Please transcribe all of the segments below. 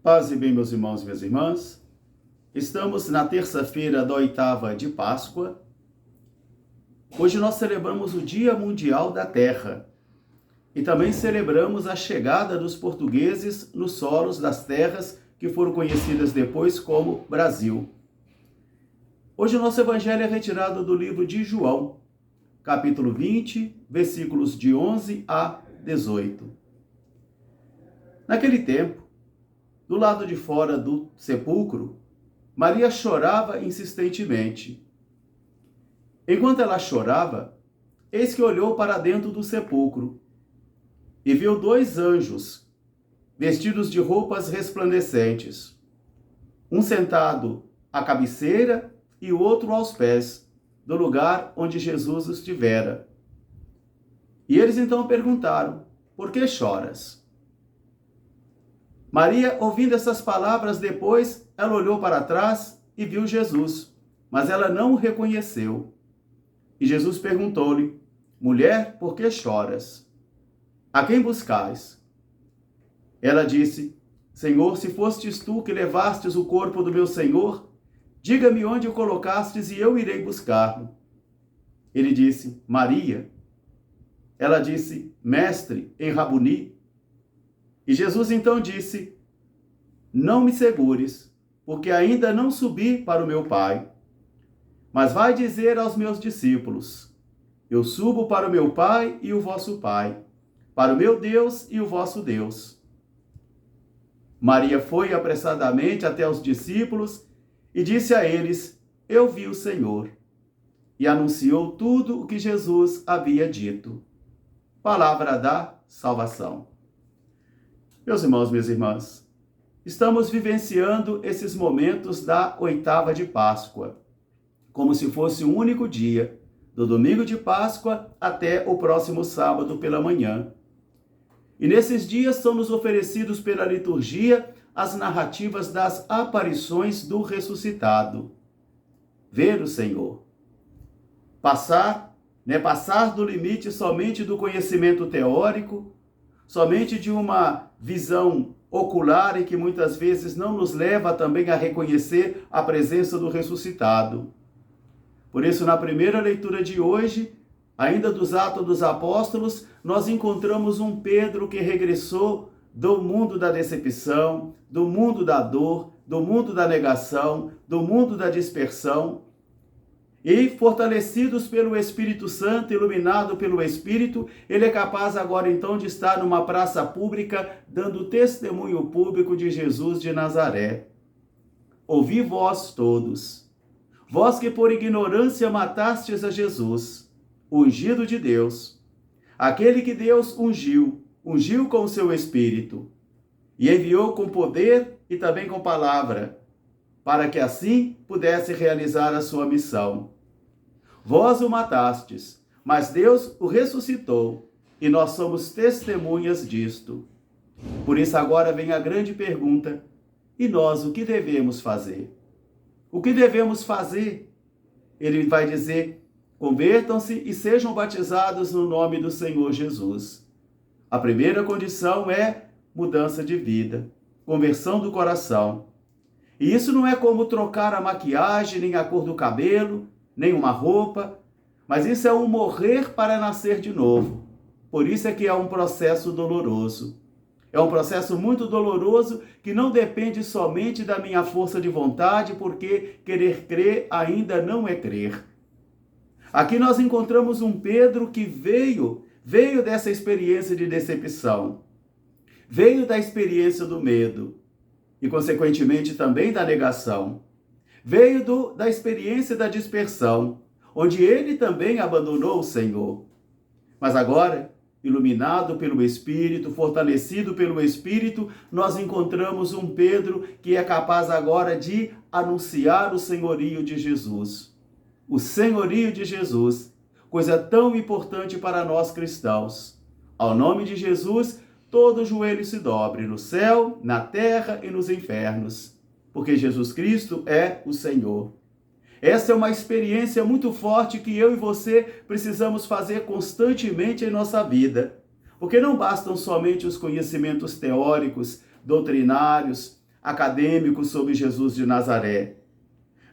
Paz e bem, meus irmãos e minhas irmãs. Estamos na terça-feira da oitava de Páscoa. Hoje nós celebramos o Dia Mundial da Terra e também celebramos a chegada dos portugueses nos solos das terras que foram conhecidas depois como Brasil. Hoje o nosso evangelho é retirado do livro de João, capítulo 20, versículos de 11 a 18. Naquele tempo, do lado de fora do sepulcro, Maria chorava insistentemente. Enquanto ela chorava, eis que olhou para dentro do sepulcro e viu dois anjos, vestidos de roupas resplandecentes, um sentado à cabeceira e o outro aos pés, do lugar onde Jesus estivera. E eles então perguntaram: por que choras? Maria, ouvindo essas palavras, depois ela olhou para trás e viu Jesus, mas ela não o reconheceu. E Jesus perguntou-lhe: mulher, por que choras? A quem buscais? Ela disse: Senhor, se fostes tu que levastes o corpo do meu Senhor, diga-me onde o colocastes e eu irei buscar-lo. Ele disse: Maria. Ela disse: Mestre, em Rabuni. E Jesus então disse: não me segures, porque ainda não subi para o meu Pai. Mas vai dizer aos meus discípulos: eu subo para o meu Pai e o vosso Pai, para o meu Deus e o vosso Deus. Maria foi apressadamente até os discípulos e disse a eles: eu vi o Senhor. E anunciou tudo o que Jesus havia dito. Palavra da salvação. Meus irmãos, minhas irmãs, estamos vivenciando esses momentos da oitava de Páscoa, como se fosse um único dia, do domingo de Páscoa até o próximo sábado pela manhã. E nesses dias são nos oferecidos pela liturgia as narrativas das aparições do ressuscitado. Ver o Senhor. Passar do limite somente do conhecimento teórico, somente de uma visão ocular e que muitas vezes não nos leva também a reconhecer a presença do ressuscitado. Por isso, na primeira leitura de hoje, ainda dos Atos dos Apóstolos, nós encontramos um Pedro que regressou do mundo da decepção, do mundo da dor, do mundo da negação, do mundo da dispersão, e fortalecidos pelo Espírito Santo, iluminado pelo Espírito, ele é capaz agora então de estar numa praça pública, dando testemunho público de Jesus de Nazaré. Ouvi vós todos, vós que por ignorância matastes a Jesus, o ungido de Deus, aquele que Deus ungiu com o seu Espírito, e enviou com poder e também com palavra, para que assim pudesse realizar a sua missão. Vós o matastes, mas Deus o ressuscitou, e nós somos testemunhas disto. Por isso agora vem a grande pergunta: e nós o que devemos fazer? O que devemos fazer? Ele vai dizer: convertam-se e sejam batizados no nome do Senhor Jesus. A primeira condição é mudança de vida, conversão do coração. E isso não é como trocar a maquiagem, nem a cor do cabelo, nem uma roupa, mas isso é um morrer para nascer de novo. Por isso é que é um processo doloroso. É um processo muito doloroso que não depende somente da minha força de vontade, porque querer crer ainda não é crer. Aqui nós encontramos um Pedro que veio dessa experiência de decepção, veio da experiência do medo e, consequentemente, também da negação. Veio da experiência da dispersão, onde ele também abandonou o Senhor. Mas agora, iluminado pelo Espírito, fortalecido pelo Espírito, nós encontramos um Pedro que é capaz agora de anunciar o senhorio de Jesus. O senhorio de Jesus, coisa tão importante para nós cristãos. Ao nome de Jesus, todo joelho se dobre no céu, na terra e nos infernos, porque Jesus Cristo é o Senhor. Essa é uma experiência muito forte que eu e você precisamos fazer constantemente em nossa vida, porque não bastam somente os conhecimentos teóricos, doutrinários, acadêmicos sobre Jesus de Nazaré.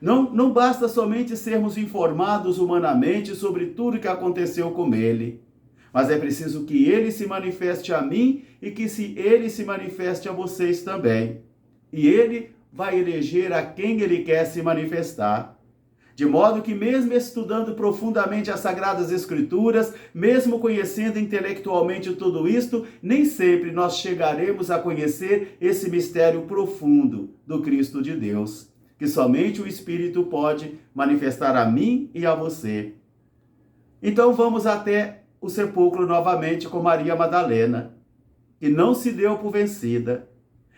Não basta somente sermos informados humanamente sobre tudo que aconteceu com ele, mas é preciso que ele se manifeste a mim e que ele se manifeste a vocês também. E ele vai eleger a quem ele quer se manifestar. De modo que, mesmo estudando profundamente as Sagradas Escrituras, mesmo conhecendo intelectualmente tudo isto, nem sempre nós chegaremos a conhecer esse mistério profundo do Cristo de Deus, que somente o Espírito pode manifestar a mim e a você. Então vamos até o sepulcro novamente com Maria Madalena, que não se deu por vencida.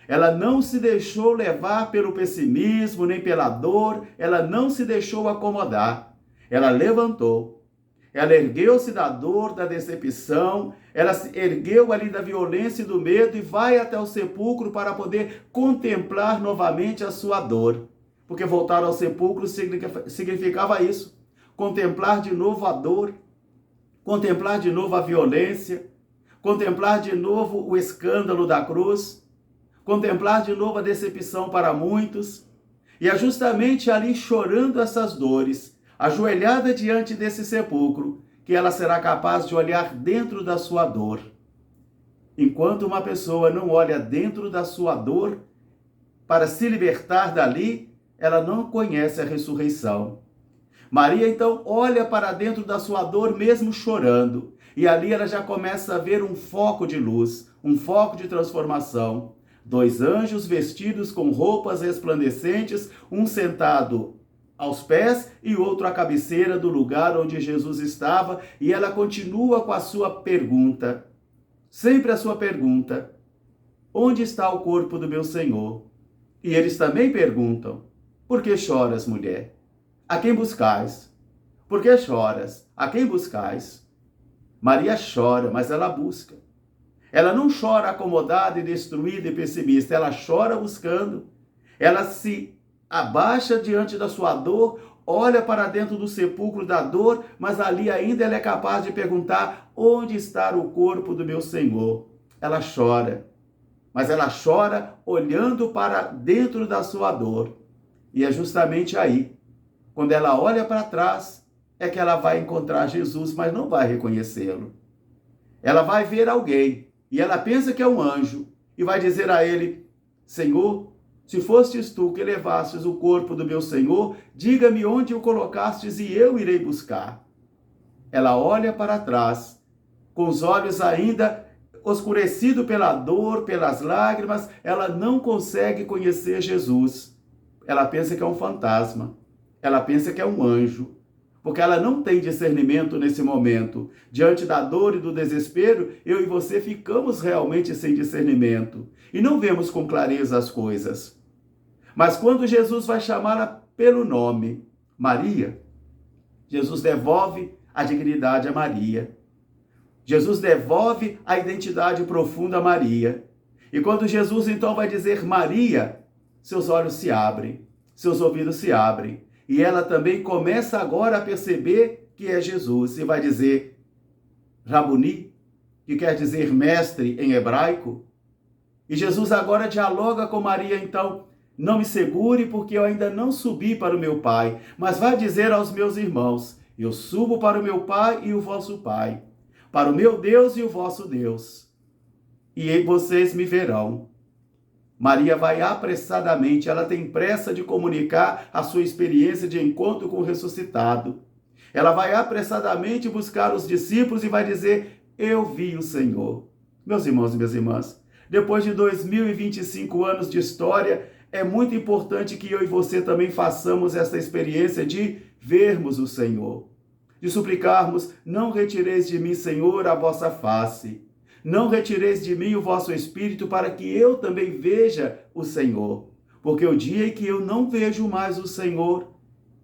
Ela não se deixou levar pelo pessimismo, nem pela dor, ela não se deixou acomodar. Ela levantou, ela ergueu-se da dor, da decepção, ela se ergueu ali da violência e do medo e vai até o sepulcro para poder contemplar novamente a sua dor. Porque voltar ao sepulcro significava isso, contemplar de novo a dor, contemplar de novo a violência, contemplar de novo o escândalo da cruz, contemplar de novo a decepção para muitos, e é justamente ali chorando essas dores, ajoelhada diante desse sepulcro, que ela será capaz de olhar dentro da sua dor. Enquanto uma pessoa não olha dentro da sua dor, para se libertar dali, ela não conhece a ressurreição. Maria, então, olha para dentro da sua dor, mesmo chorando, e ali ela já começa a ver um foco de luz, um foco de transformação. 2 anjos vestidos com roupas resplandecentes, um sentado aos pés e outro à cabeceira do lugar onde Jesus estava, e ela continua com a sua pergunta, sempre a sua pergunta: onde está o corpo do meu Senhor? E eles também perguntam: por que choras, mulher? A quem buscais? Por que choras? A quem buscais? Maria chora, mas ela busca. Ela não chora acomodada e destruída e pessimista, ela chora buscando. Ela se abaixa diante da sua dor, olha para dentro do sepulcro da dor, mas ali ainda ela é capaz de perguntar: onde está o corpo do meu Senhor? Ela chora, mas ela chora olhando para dentro da sua dor. E é justamente aí, quando ela olha para trás, é que ela vai encontrar Jesus, mas não vai reconhecê-lo. Ela vai ver alguém, e ela pensa que é um anjo, e vai dizer a ele: Senhor, se fostes tu que levastes o corpo do meu Senhor, diga-me onde o colocastes e eu irei buscar. Ela olha para trás, com os olhos ainda oscurecidos pela dor, pelas lágrimas, ela não consegue conhecer Jesus. Ela pensa que é um fantasma, ela pensa que é um anjo, porque ela não tem discernimento nesse momento. Diante da dor e do desespero, eu e você ficamos realmente sem discernimento e não vemos com clareza as coisas. Mas quando Jesus vai chamá-la pelo nome, Maria, Jesus devolve a dignidade a Maria. Jesus devolve a identidade profunda a Maria. E quando Jesus então vai dizer Maria, seus olhos se abrem, seus ouvidos se abrem. E ela também começa agora a perceber que é Jesus. E vai dizer Rabuni, que quer dizer mestre em hebraico. E Jesus agora dialoga com Maria, então: não me segure, porque eu ainda não subi para o meu Pai, mas vai dizer aos meus irmãos: eu subo para o meu Pai e o vosso Pai, para o meu Deus e o vosso Deus. E vocês me verão. Maria vai apressadamente, ela tem pressa de comunicar a sua experiência de encontro com o ressuscitado. Ela vai apressadamente buscar os discípulos e vai dizer: eu vi o Senhor. Meus irmãos e minhas irmãs, depois de 2025 anos de história, é muito importante que eu e você também façamos essa experiência de vermos o Senhor, de suplicarmos: não retireis de mim, Senhor, a vossa face. Não retireis de mim o vosso Espírito, para que eu também veja o Senhor. Porque o dia em que eu não vejo mais o Senhor,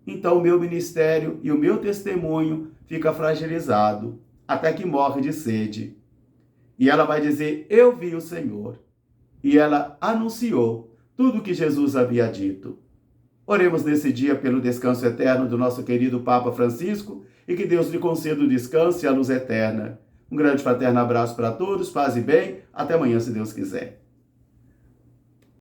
então o meu ministério e o meu testemunho fica fragilizado, até que morre de sede. E ela vai dizer: eu vi o Senhor. E ela anunciou tudo o que Jesus havia dito. Oremos nesse dia pelo descanso eterno do nosso querido Papa Francisco, e que Deus lhe conceda o descanso e a luz eterna. Um grande fraterno abraço para todos, paz e bem, até amanhã, se Deus quiser.